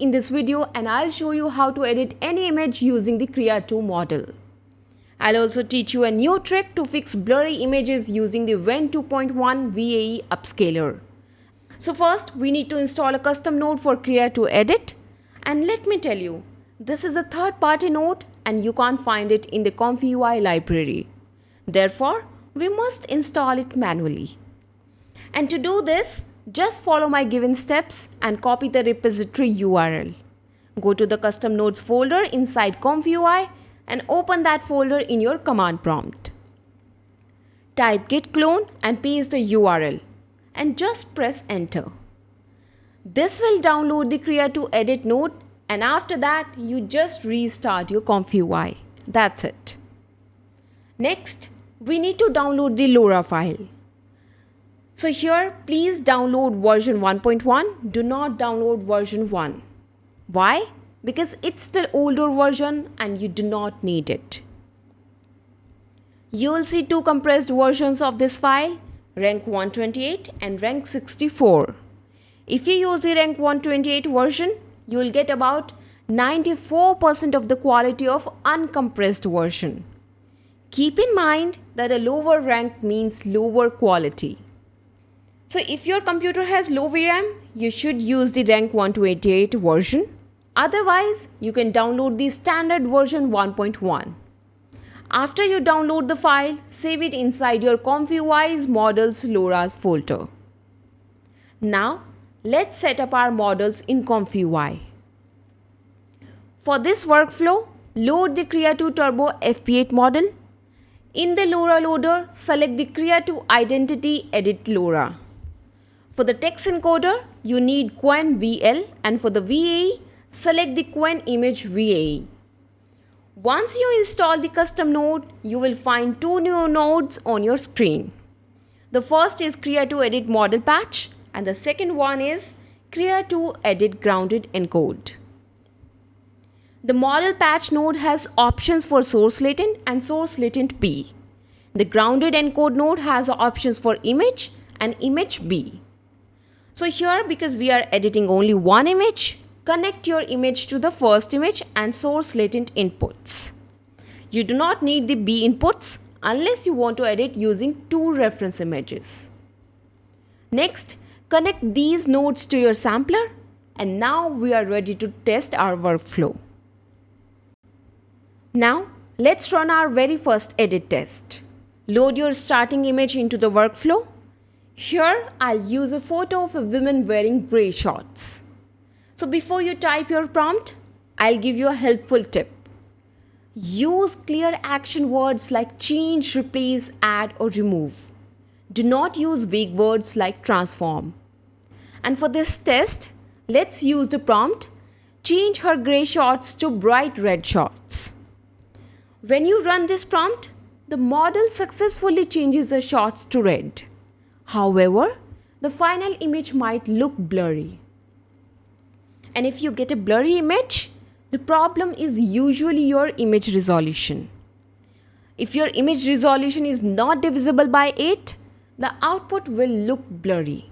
in this video, and I'll show you how to edit any image using the Krea 2 model. I'll also teach you a new trick to fix blurry images using the Qwen 2.1 VAE upscaler. So first, we need to install a custom node for Krea to edit. And let me tell you, this is a third-party node and you can't find it in the ComfyUI library. Therefore, we must install it manually. And to do this, just follow my given steps and copy the repository URL. Go to the custom nodes folder inside ComfyUI and open that folder in your command prompt. Type git clone and paste the URL and just press enter. This will download the Krea to edit node, and after that you just restart your ComfyUI. That's it. Next, we need to download the LoRA file. So here, please download version 1.1. Do not download version 1. Why? Because it's the older version and you do not need it. You will see two compressed versions of this file, rank 128 and rank 64. If you use the rank 128 version, you will get about 94% of the quality of uncompressed version. Keep in mind that a lower rank means lower quality. So if your computer has low VRAM, you should use the rank 128 version. Otherwise, you can download the standard version 1.1. After you download the file, save it inside your ComfyUI's models LoRAs folder. Now, let's set up our models in ComfyUI. For this workflow, load the Krea 2 Turbo FP8 model. In the LoRA loader, select the Krea 2 Identity Edit LoRA. For the text encoder, you need Qwen-VL, and for the VAE, select the Qwen image VAE. Once you install the custom node, you will find two new nodes on your screen. The first is Krea 2 Edit Model Patch, and the second one is Krea 2 Edit Grounded Encode. The Model Patch node has options for source latent and source latent B. The Grounded Encode node has options for image and image B. So here, because we are editing only one image, connect your image to the first image and source latent inputs. You do not need the B inputs unless you want to edit using two reference images. Next, connect these nodes to your sampler, and now we are ready to test our workflow. Now, let's run our very first edit test. Load your starting image into the workflow. Here, I'll use a photo of a woman wearing grey shorts. So before you type your prompt, I'll give you a helpful tip. Use clear action words like change, replace, add, or remove. Do not use vague words like transform. And for this test, let's use the prompt, change her grey shorts to bright red shorts. When you run this prompt, the model successfully changes the shorts to red. However, the final image might look blurry. And if you get a blurry image, the problem is usually your image resolution. If your image resolution is not divisible by 8, the output will look blurry.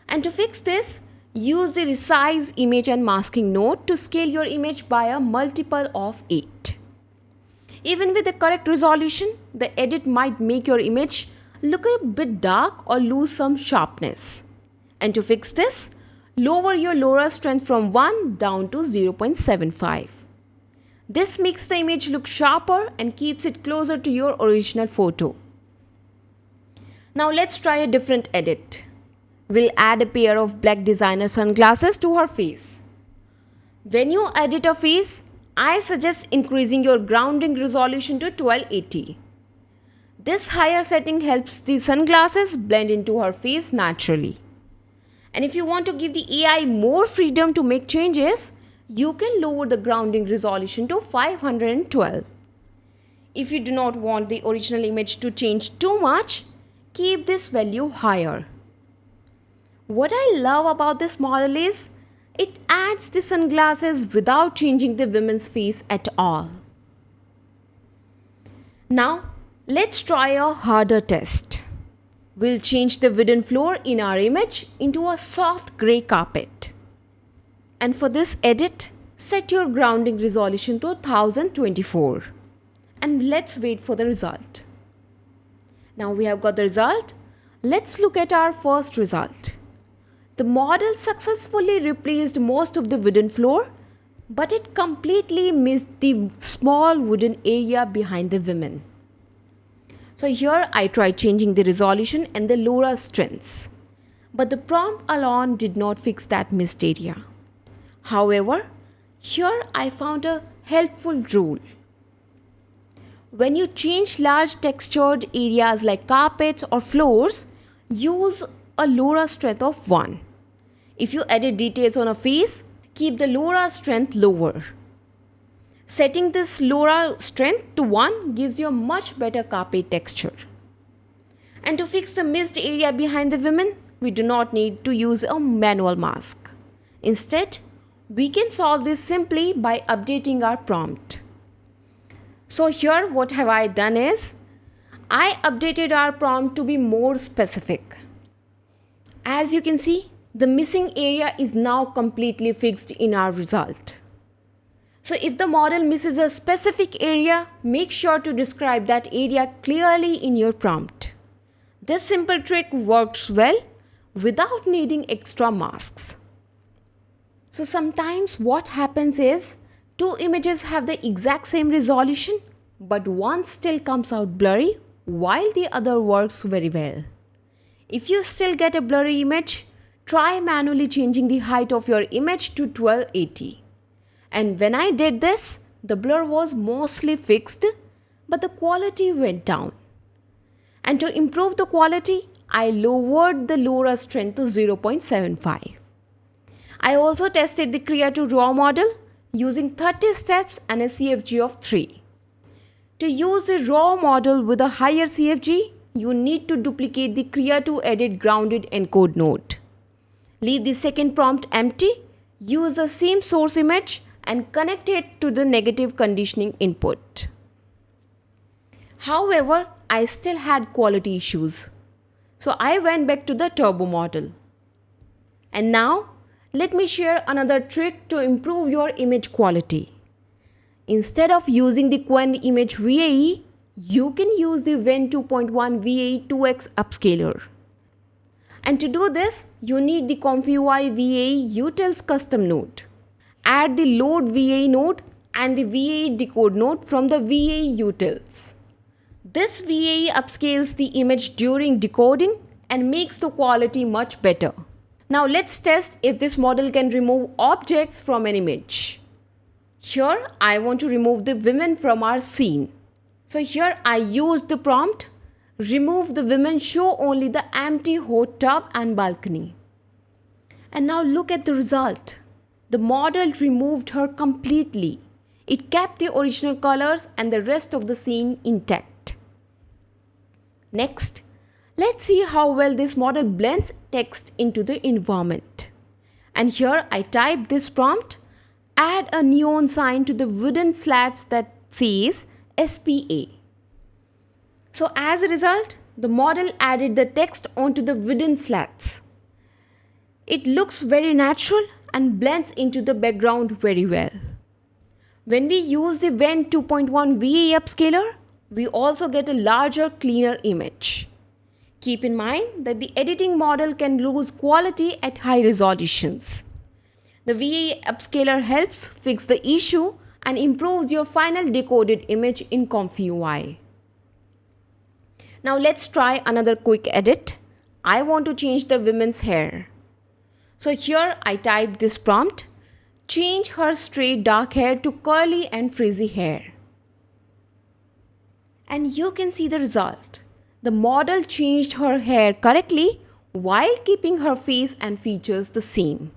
And to fix this, use the resize image and masking node to scale your image by a multiple of 8. Even with the correct resolution, the edit might make your image look a bit dark or lose some sharpness. And to fix this, lower your LoRA strength from 1 down to 0.75. This makes the image look sharper and keeps it closer to your original photo. Now let's try a different edit. We'll add a pair of black designer sunglasses to her face. When you edit a face, I suggest increasing your grounding resolution to 1280. This higher setting helps the sunglasses blend into her face naturally. And if you want to give the AI more freedom to make changes, you can lower the grounding resolution to 512. If you do not want the original image to change too much, keep this value higher. What I love about this model is, it adds the sunglasses without changing the woman's face at all. Now, let's try a harder test. We'll change the wooden floor in our image into a soft grey carpet. And for this edit, set your grounding resolution to 1024. And let's wait for the result. Now we have got the result. Let's look at our first result. The model successfully replaced most of the wooden floor, but it completely missed the small wooden area behind the women. So here I tried changing the resolution and the LoRA strengths, but the prompt alone did not fix that missed area. However, here I found a helpful rule. When you change large textured areas like carpets or floors, use a LoRA strength of 1. If you edit details on a face, keep the LoRA strength lower. Setting this LoRA strength to 1 gives you a much better carpet texture. And to fix the missed area behind the women, we do not need to use a manual mask. Instead, we can solve this simply by updating our prompt. So here what have I done is, I updated our prompt to be more specific. As you can see, the missing area is now completely fixed in our result. So if the model misses a specific area, make sure to describe that area clearly in your prompt. This simple trick works well without needing extra masks. So sometimes what happens is, two images have the exact same resolution, but one still comes out blurry while the other works very well. If you still get a blurry image, try manually changing the height of your image to 1280. And when I did this, the blur was mostly fixed, but the quality went down. And to improve the quality, I lowered the LoRA strength to 0.75. I also tested the Krea to raw model using 30 steps and a CFG of 3. To use the raw model with a higher CFG, you need to duplicate the Krea to edit grounded encode node. Leave the second prompt empty, use the same source image and connect it to the negative conditioning input. However, I still had quality issues. So I went back to the turbo model. And now, let me share another trick to improve your image quality. Instead of using the Qwen image VAE, you can use the Qwen 2.1 VAE 2x upscaler. And to do this, you need the ComfyUI VAE utils custom node. Add the load VAE node and the VAE decode node from the VAE utils. This VAE upscales the image during decoding and makes the quality much better. Now let's test if this model can remove objects from an image. Here I want to remove the women from our scene. So here I used the prompt, remove the women, show only the empty hot tub and balcony. And now look at the result. The model removed her completely. It kept the original colors and the rest of the scene intact. Next, let's see how well this model blends text into the environment. And here I typed this prompt, add a neon sign to the wooden slats that says SPA. So as a result, the model added the text onto the wooden slats. It looks very natural and blends into the background very well. When we use the Qwen 2.1 VAE upscaler, we also get a larger, cleaner image. Keep in mind that the editing model can lose quality at high resolutions. The VAE upscaler helps fix the issue and improves your final decoded image in ComfyUI. Now let's try another quick edit. I want to change the women's hair. So here I typed this prompt, change her straight dark hair to curly and frizzy hair. And you can see the result. The model changed her hair correctly while keeping her face and features the same.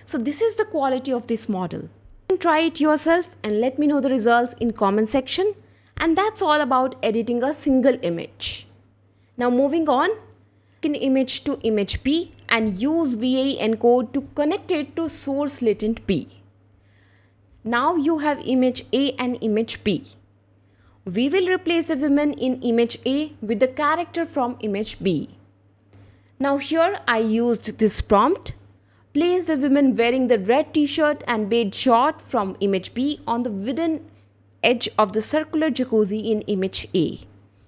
So this is the quality of this model. You can try it yourself and let me know the results in comment section. And that's all about editing a single image. Now moving on, in image to image P and use VAE encode to connect it to source latent P. Now you have image A and image P. We will replace the women in image A with the character from image B. Now here I used this prompt, Place the woman wearing the red t-shirt and beige short from image B on the wooden edge of the circular jacuzzi in image A.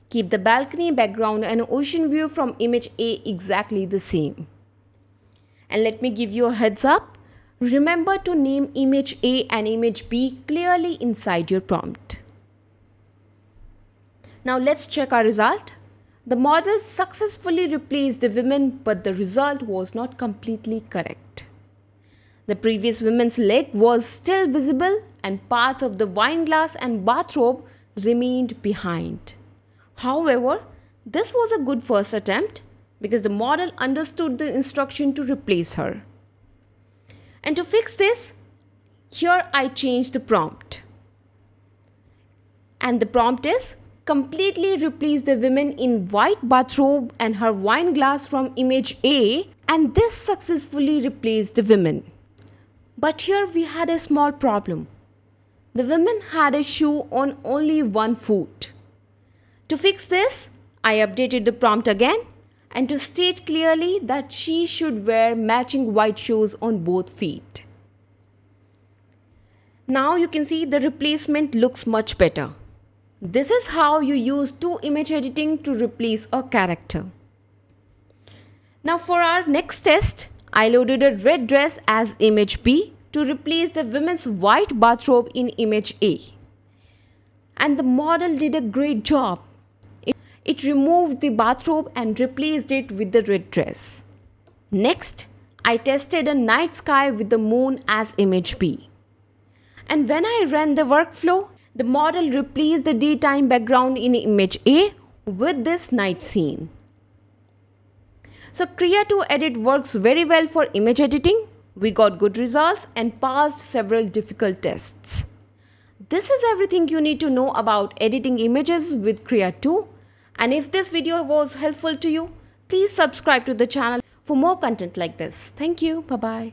Keep the balcony background and ocean view from image A exactly the same. And let me give you a heads up. Remember to name image A and image B clearly inside your prompt. Now let's check our result. The model successfully replaced the women, but the result was not completely correct. The previous woman's leg was still visible and parts of the wine glass and bathrobe remained behind. However, this was a good first attempt because the model understood the instruction to replace her. And to fix this, here I changed the prompt. And the prompt is completely replace the woman in white bathrobe and her wine glass from image A, and this successfully replaced the woman. But here we had a small problem. The woman had a shoe on only one foot. To fix this, I updated the prompt again and to state clearly that she should wear matching white shoes on both feet. Now you can see the replacement looks much better. This is how you use two image editing to replace a character. Now for our next test, I loaded a red dress as image B to replace the woman's white bathrobe in image A. And the model did a great job. It removed the bathrobe and replaced it with the red dress. Next, I tested a night sky with the moon as image B. And when I ran the workflow, the model replaced the daytime background in image A with this night scene. So Krea 2 Edit works very well for image editing. We got good results and passed several difficult tests. This is everything you need to know about editing images with Krea 2. And if this video was helpful to you, please subscribe to the channel for more content like this. Thank you. Bye-bye.